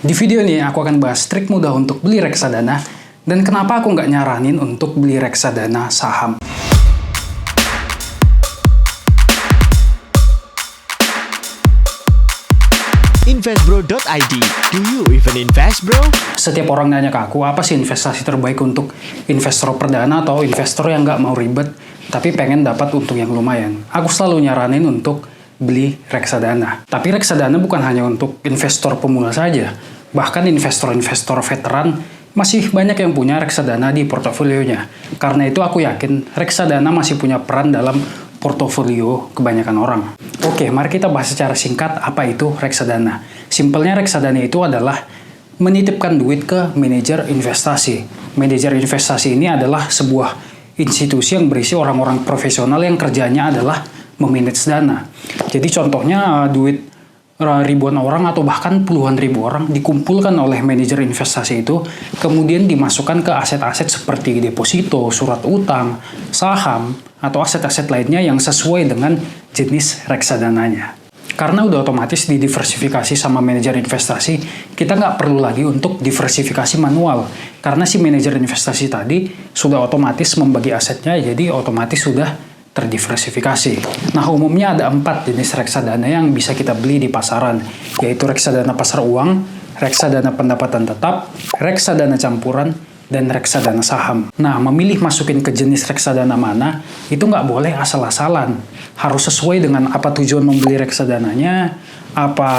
Di video ini aku akan bahas trik mudah untuk beli reksadana dan kenapa aku nggak nyaranin untuk beli reksadana saham. Investbro.id. Do you even invest, bro? Setiap orang nanya ke aku, apa sih investasi terbaik untuk investor perdana atau investor yang nggak mau ribet, tapi pengen dapat untung yang lumayan. Aku selalu nyaranin untuk beli reksadana. Tapi reksadana bukan hanya untuk investor pemula saja. Bahkan investor-investor veteran masih banyak yang punya reksadana di portofolionya. Karena itu aku yakin reksadana masih punya peran dalam portofolio kebanyakan orang. Oke, mari kita bahas secara singkat apa itu reksadana. Simpelnya reksadana itu adalah menitipkan duit ke manajer investasi. Manajer investasi ini adalah sebuah institusi yang berisi orang-orang profesional yang kerjanya adalah memanage dana. Jadi contohnya duit ribuan orang atau bahkan puluhan ribu orang dikumpulkan oleh manajer investasi itu, kemudian dimasukkan ke aset-aset seperti deposito, surat utang, saham, atau aset-aset lainnya yang sesuai dengan jenis reksadananya. Karena udah otomatis didiversifikasi sama manajer investasi, kita nggak perlu lagi untuk diversifikasi manual. Karena si manajer investasi tadi sudah otomatis membagi asetnya, jadi otomatis sudah terdiversifikasi. Nah, umumnya ada 4 jenis reksadana yang bisa kita beli di pasaran, yaitu reksadana pasar uang, reksadana pendapatan tetap, reksadana campuran, dan reksadana saham. Nah, memilih masukin ke jenis reksadana mana, itu nggak boleh asal-asalan. Harus sesuai dengan apa tujuan membeli reksadananya, apa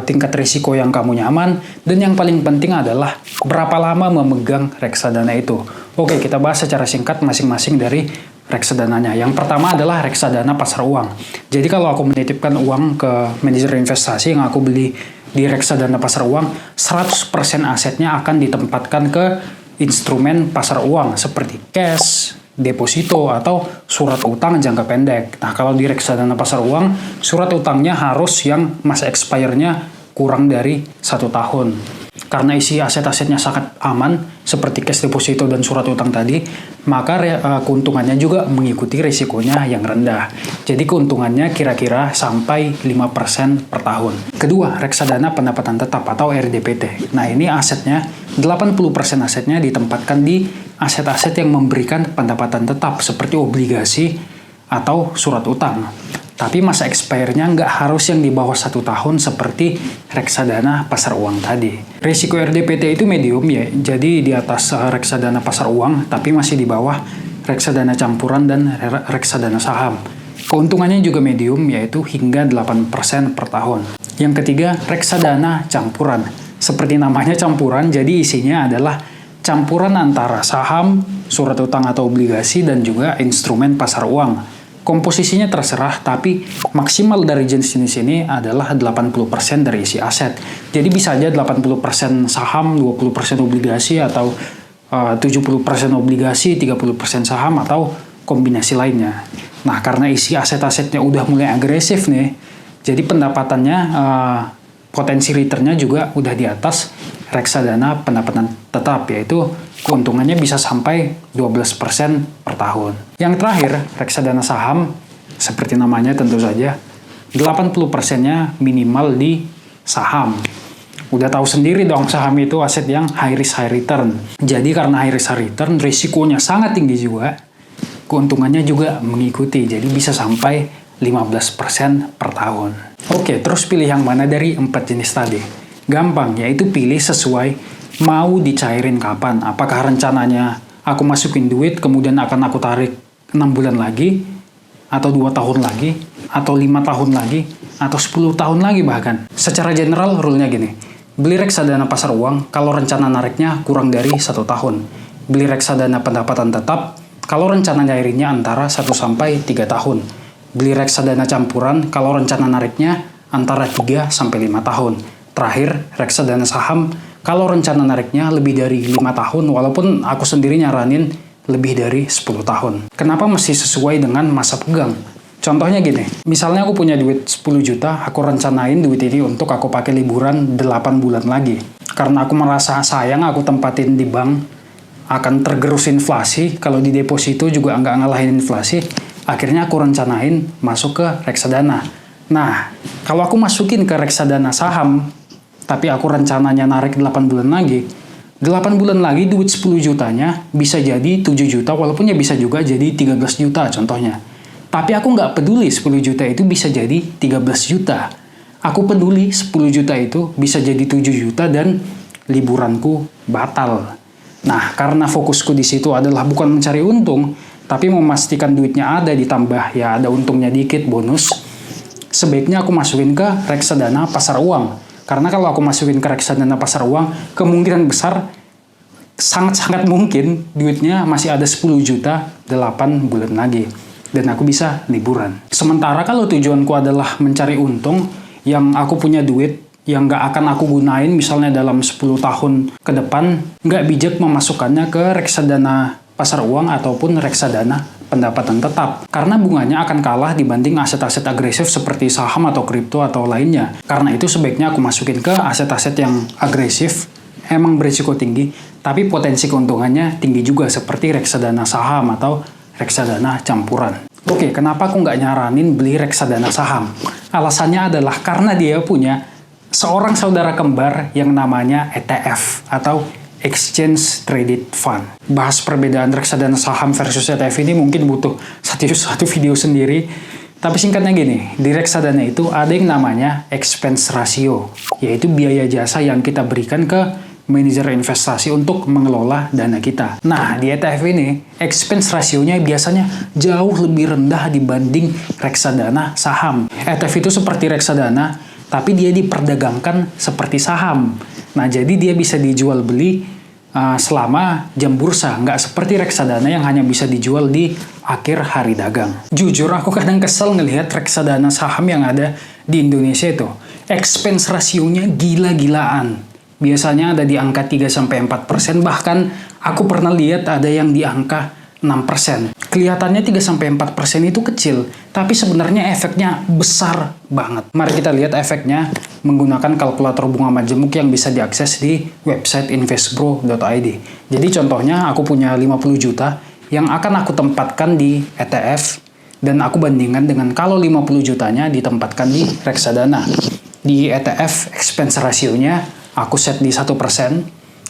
tingkat risiko yang kamu nyaman, dan yang paling penting adalah berapa lama memegang reksadana itu. Oke, kita bahas secara singkat masing-masing dari reksadananya. Yang pertama adalah reksadana pasar uang. Jadi kalau aku menitipkan uang ke manajer investasi yang aku beli di reksadana pasar uang, 100% asetnya akan ditempatkan ke instrumen pasar uang seperti cash, deposito, atau surat utang jangka pendek. Nah, kalau di reksadana pasar uang, surat utangnya harus yang masa expire-nya kurang dari 1 tahun. Karena isi aset-asetnya sangat aman, seperti cash deposito dan surat utang tadi, maka keuntungannya juga mengikuti risikonya yang rendah. Jadi keuntungannya kira-kira sampai 5% per tahun. Kedua, reksadana pendapatan tetap atau RDPT. Nah, ini asetnya, 80% asetnya ditempatkan di aset-aset yang memberikan pendapatan tetap, seperti obligasi atau surat utang. Tapi masa expire-nya nggak harus yang di bawah 1 tahun seperti reksadana pasar uang tadi. Risiko RDPT itu medium ya, jadi di atas reksadana pasar uang, tapi masih di bawah reksadana campuran dan reksadana saham. Keuntungannya juga medium, yaitu hingga 8% per tahun. Yang ketiga, reksadana campuran. Seperti namanya campuran, jadi isinya adalah campuran antara saham, surat utang atau obligasi, dan juga instrumen pasar uang. Komposisinya terserah, tapi maksimal dari jenis-jenis ini adalah 80% dari isi aset. Jadi bisa aja 80% saham, 20% obligasi, atau 70% obligasi, 30% saham, atau kombinasi lainnya. Nah, karena isi aset-asetnya udah mulai agresif nih, jadi pendapatannya, potensi returnnya juga udah di atas reksadana pendapatan tetap, yaitu keuntungannya bisa sampai 12% per tahun. Yang terakhir, reksadana saham, seperti namanya tentu saja, 80%-nya minimal di saham. Udah tahu sendiri dong, saham itu aset yang high risk high return. Jadi karena high risk high return, risikonya sangat tinggi juga, keuntungannya juga mengikuti, jadi bisa sampai 15% per tahun. Oke, terus pilih yang mana dari 4 jenis tadi? Gampang, yaitu pilih sesuai mau dicairin kapan. Apakah rencananya aku masukin duit kemudian akan aku tarik 6 bulan lagi, atau 2 tahun lagi, atau 5 tahun lagi, atau 10 tahun lagi bahkan. Secara general rule-nya gini, beli reksadana pasar uang kalau rencana nariknya kurang dari 1 tahun. Beli reksadana pendapatan tetap kalau rencana nyairinnya antara 1-3 tahun. Beli reksadana campuran kalau rencana nariknya antara 3-5 tahun. Terakhir, reksadana saham kalau rencana nariknya lebih dari 5 tahun, walaupun aku sendiri nyaranin lebih dari 10 tahun. Kenapa mesti sesuai dengan masa pegang? Contohnya gini, misalnya aku punya duit 10 juta, aku rencanain duit ini untuk aku pakai liburan 8 bulan lagi. Karena aku merasa sayang aku tempatin di bank, akan tergerus inflasi, kalau di deposito juga nggak ngalahin inflasi, akhirnya aku rencanain masuk ke reksadana. Nah, kalau aku masukin ke reksadana saham, tapi aku rencananya narik 8 bulan lagi, 8 bulan lagi duit 10 jutanya bisa jadi 7 juta, walaupun ya bisa juga jadi 13 juta contohnya. Tapi aku nggak peduli 10 juta itu bisa jadi 13 juta. Aku peduli 10 juta itu bisa jadi 7 juta dan liburanku batal. Nah, karena fokusku di situ adalah bukan mencari untung, tapi memastikan duitnya ada ditambah ya ada untungnya dikit bonus, sebaiknya aku masukin ke reksadana pasar uang. Karena kalau aku masukin ke reksadana pasar uang, kemungkinan besar sangat-sangat mungkin duitnya masih ada 10 juta 8 bulan lagi. Dan aku bisa liburan. Sementara kalau tujuanku adalah mencari untung, yang aku punya duit yang nggak akan aku gunain misalnya dalam 10 tahun ke depan, nggak bijak memasukkannya ke reksadana pasar uang ataupun reksadana pendapatan tetap. Karena bunganya akan kalah dibanding aset-aset agresif seperti saham atau kripto atau lainnya. Karena itu sebaiknya aku masukin ke aset-aset yang agresif, emang berisiko tinggi, tapi potensi keuntungannya tinggi juga seperti reksadana saham atau reksadana campuran. Oke, kenapa aku nggak nyaranin beli reksadana saham? Alasannya adalah karena dia punya seorang saudara kembar yang namanya ETF atau Exchange Traded Fund. Bahas perbedaan reksadana saham versus ETF ini mungkin butuh satu video sendiri. Tapi singkatnya gini, di reksadana itu ada yang namanya expense ratio, yaitu biaya jasa yang kita berikan ke manajer investasi untuk mengelola dana kita. Nah, di ETF ini, expense ratio-nya biasanya jauh lebih rendah dibanding reksadana saham. ETF itu seperti reksadana, tapi dia diperdagangkan seperti saham. Nah, jadi dia bisa dijual beli selama jam bursa, nggak seperti reksadana yang hanya bisa dijual di akhir hari dagang. Jujur, aku kadang kesel ngelihat reksadana saham yang ada di Indonesia itu. Expense ratio-nya gila-gilaan. Biasanya ada di angka 3-4%, bahkan aku pernah lihat ada yang di angka 6%. Kelihatannya 3-4% itu kecil, tapi sebenarnya efeknya besar banget. Mari kita lihat efeknya menggunakan kalkulator bunga majemuk yang bisa diakses di website investbro.id. Jadi contohnya aku punya 50 juta yang akan aku tempatkan di ETF, dan aku bandingkan dengan kalau 50 jutanya ditempatkan di reksadana. Di ETF expense ratio-nya aku set di 1%,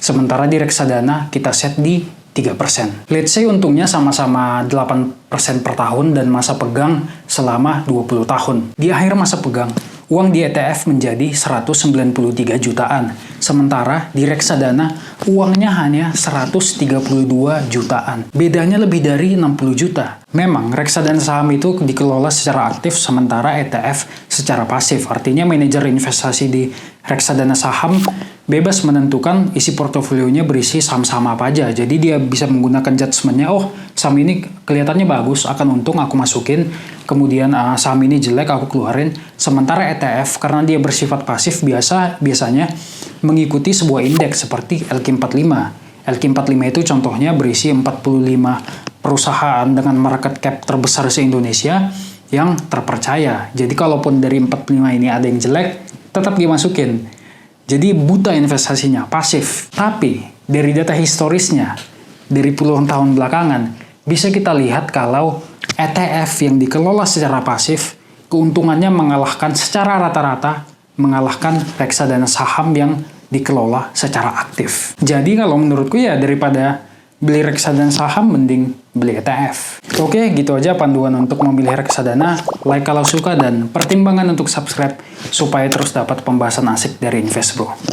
sementara di reksadana kita set di 3%. Let's say untungnya sama-sama 8% per tahun dan masa pegang selama 20 tahun. Di akhir masa pegang, uang di ETF menjadi 193 jutaan. Sementara di reksadana, uangnya hanya 132 jutaan. Bedanya lebih dari 60 juta. Memang, reksadana saham itu dikelola secara aktif, sementara ETF secara pasif. Artinya manajer investasi di reksadana saham bebas menentukan isi portofolionya berisi saham-saham apa aja. Jadi dia bisa menggunakan judgement-nya, oh saham ini kelihatannya bagus, akan untung aku masukin, kemudian saham ini jelek aku keluarin. Sementara ETF karena dia bersifat pasif biasanya mengikuti sebuah indeks seperti LQ45. LQ45 itu contohnya berisi 45 perusahaan dengan market cap terbesar se-Indonesia yang terpercaya. Jadi kalaupun dari 45 ini ada yang jelek, tetap dimasukin. Jadi buta investasinya, pasif. Tapi dari data historisnya, dari puluhan tahun belakangan, bisa kita lihat kalau ETF yang dikelola secara pasif, keuntungannya secara rata-rata mengalahkan reksadana saham yang dikelola secara aktif. Jadi kalau menurutku ya daripada beli reksadana saham mending beli ETF. Oke, gitu aja panduan untuk memilih reksadana. Like kalau suka dan pertimbangan untuk subscribe supaya terus dapat pembahasan asik dari InvestBro.